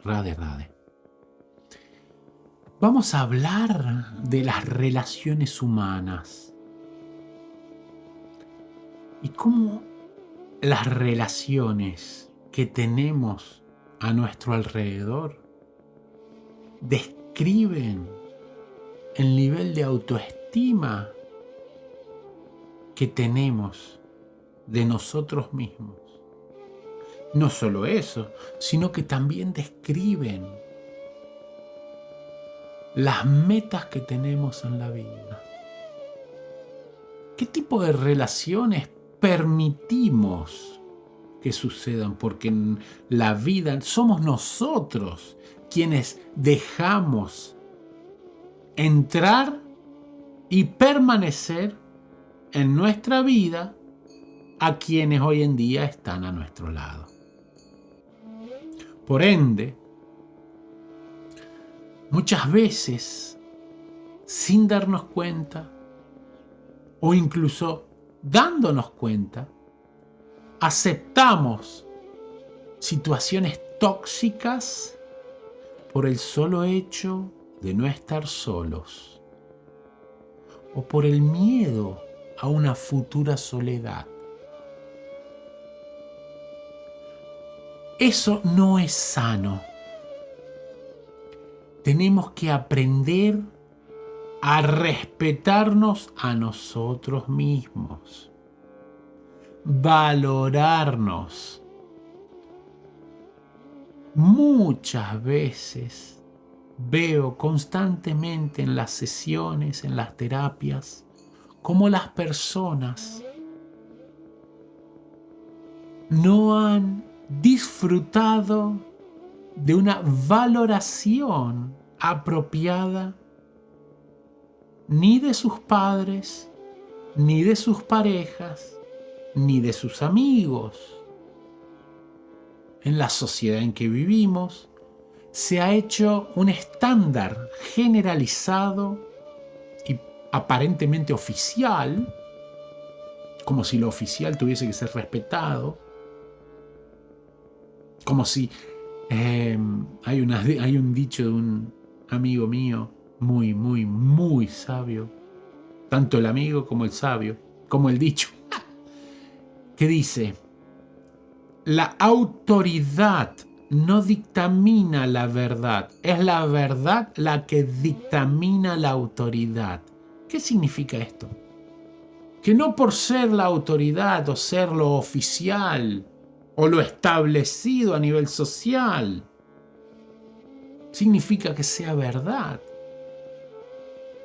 Rade, Rade. Vamos a hablar de las relaciones humanas y cómo las relaciones que tenemos a nuestro alrededor describen el nivel de autoestima que tenemos de nosotros mismos. No solo eso, sino que también describen las metas que tenemos en la vida. ¿Qué tipo de relaciones permitimos que sucedan? Porque en la vida somos nosotros quienes dejamos entrar y permanecer en nuestra vida a quienes hoy en día están a nuestro lado. Por ende, muchas veces, sin darnos cuenta, o incluso dándonos cuenta, aceptamos situaciones tóxicas por el solo hecho de no estar solos, o por el miedo a una futura soledad. Eso no es sano. Tenemos que aprender a respetarnos a nosotros mismos, valorarnos. Muchas veces veo constantemente en las sesiones, en las terapias, cómo las personas no han disfrutado de una valoración apropiada ni de sus padres, ni de sus parejas, ni de sus amigos. En la sociedad en que vivimos se ha hecho un estándar generalizado y aparentemente oficial, como si lo oficial tuviese que ser respetado, como si hay un dicho de un amigo mío muy sabio, tanto el amigo como el sabio, como el dicho, que dice: la autoridad no dictamina la verdad, es la verdad la que dictamina la autoridad. ¿Qué significa esto? Que no por ser la autoridad o ser lo oficial o lo establecido a nivel social significa que sea verdad.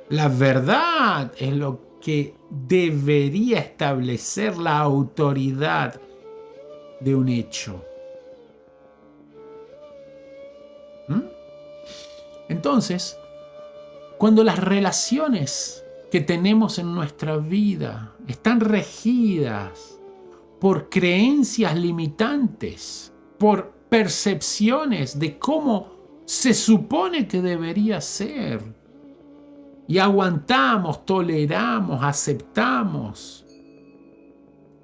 La verdad es lo que debería establecer la autoridad de un hecho. Entonces, cuando las relaciones que tenemos en nuestra vida están regidas por creencias limitantes, por percepciones de cómo se supone que debería ser, y aguantamos, toleramos, aceptamos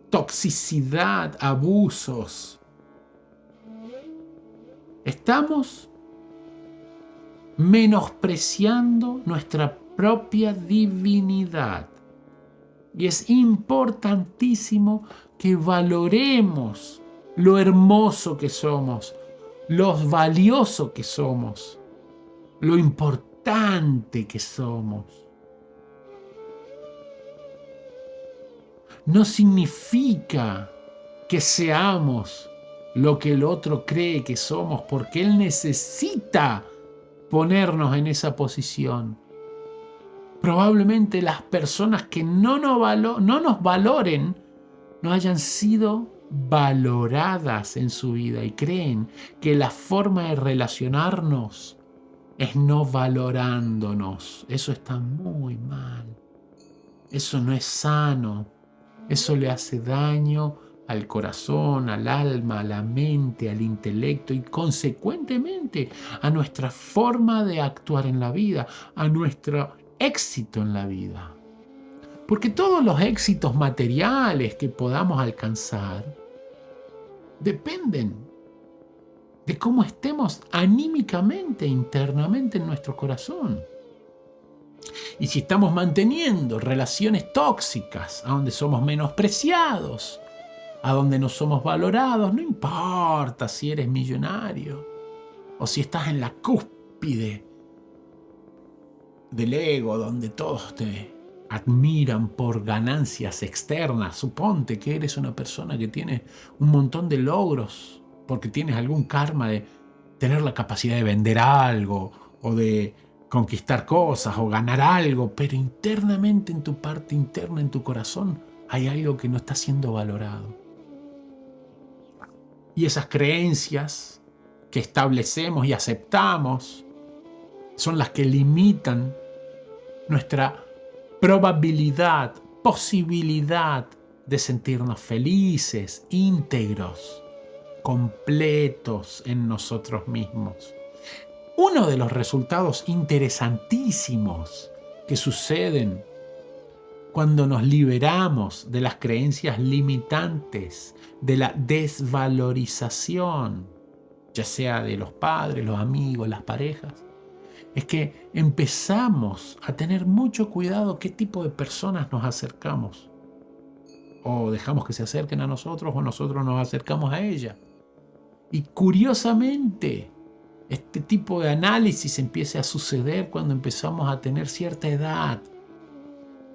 toxicidad, abusos, estamos menospreciando nuestra propia divinidad. Y es importantísimo que valoremos lo hermoso que somos, lo valioso que somos, lo importante que somos. No significa que seamos lo que el otro cree que somos, porque él necesita ponernos en esa posición. Probablemente las personas que no nos valoren no hayan sido valoradas en su vida y creen que la forma de relacionarnos es no valorándonos. Eso está muy mal. Eso no es sano. Eso le hace daño al corazón, al alma, a la mente, al intelecto y consecuentemente a nuestra forma de actuar en la vida, a nuestro éxito en la vida. Porque todos los éxitos materiales que podamos alcanzar dependen de cómo estemos anímicamente, internamente en nuestro corazón. Y si estamos manteniendo relaciones tóxicas, a donde somos menospreciados, a donde no somos valorados, no importa si eres millonario o si estás en la cúspide del ego, donde todos te admiran por ganancias externas. Suponte que eres una persona que tiene un montón de logros porque tienes algún karma de tener la capacidad de vender algo o de conquistar cosas o ganar algo, pero internamente, en tu parte interna, en tu corazón, hay algo que no está siendo valorado. Y esas creencias que establecemos y aceptamos son las que limitan nuestra probabilidad, posibilidad de sentirnos felices, íntegros, completos en nosotros mismos. Uno de los resultados interesantísimos que suceden cuando nos liberamos de las creencias limitantes, de la desvalorización, ya sea de los padres, los amigos, las parejas, es que empezamos a tener mucho cuidado qué tipo de personas nos acercamos. O dejamos que se acerquen a nosotros o nosotros nos acercamos a ellas. Y curiosamente, este tipo de análisis empieza a suceder cuando empezamos a tener cierta edad.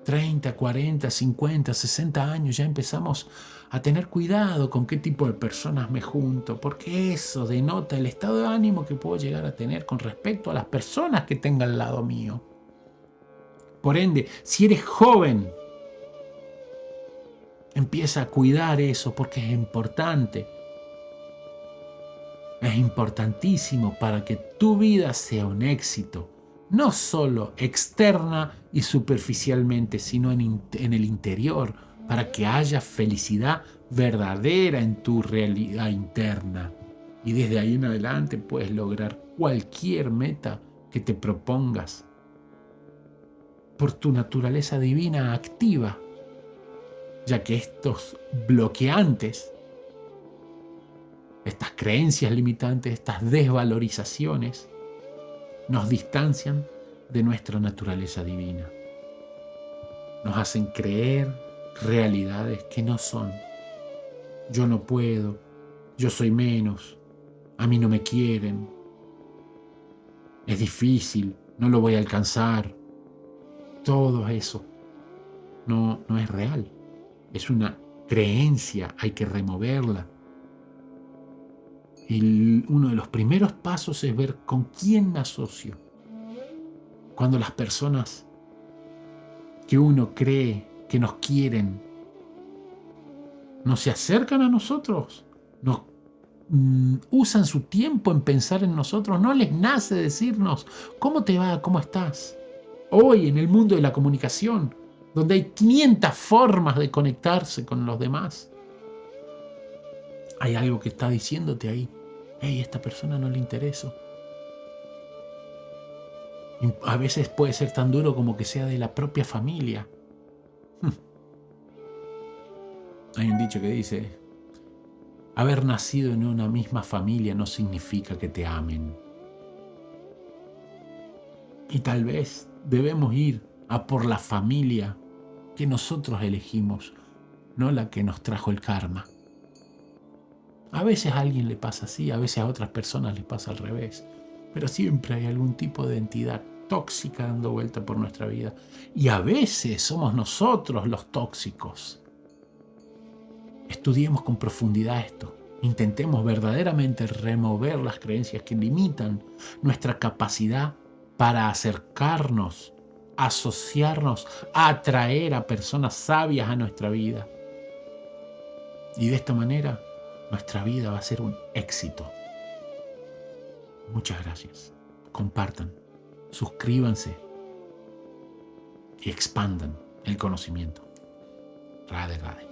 30, 40, 50, 60 años, ya empezamos a tener cuidado con qué tipo de personas me junto, porque eso denota el estado de ánimo que puedo llegar a tener con respecto a las personas que tenga al lado mío. Por ende, si eres joven, empieza a cuidar eso porque es importante. Es importantísimo para que tu vida sea un éxito, no solo externa y superficialmente, sino en el interior, para que haya felicidad verdadera en tu realidad interna. Y desde ahí en adelante puedes lograr cualquier meta que te propongas por tu naturaleza divina activa, ya que estos bloqueantes, estas creencias limitantes, estas desvalorizaciones, nos distancian de nuestra naturaleza divina. Nos hacen creer realidades que no son. Yo no puedo, yo soy menos, a mí no me quieren, es difícil, no lo voy a alcanzar. Todo eso no es real. Es una creencia, hay que removerla. Uno de los primeros pasos es ver con quién me asocio. Cuando las personas que uno cree que nos quieren no se acercan a nosotros, no usan su tiempo en pensar en nosotros, no les nace decirnos ¿cómo te va? ¿Cómo estás? Hoy en el mundo de la comunicación, donde hay 500 formas de conectarse con los demás, hay algo que está diciéndote ahí. Hey, a esta persona no le intereso. Y a veces puede ser tan duro como que sea de la propia familia. Hay un dicho que dice, haber nacido en una misma familia no significa que te amen. Y tal vez debemos ir a por la familia que nosotros elegimos, no la que nos trajo el karma. A veces a alguien le pasa así, a veces a otras personas les pasa al revés, pero siempre hay algún tipo de entidad tóxica dando vuelta por nuestra vida. Y a veces somos nosotros los tóxicos. Estudiemos con profundidad esto. Intentemos verdaderamente remover las creencias que limitan nuestra capacidad para acercarnos, asociarnos, atraer a personas sabias a nuestra vida. Y de esta manera, nuestra vida va a ser un éxito. Muchas gracias. Compartan, suscríbanse y expandan el conocimiento. Radhe Radhe.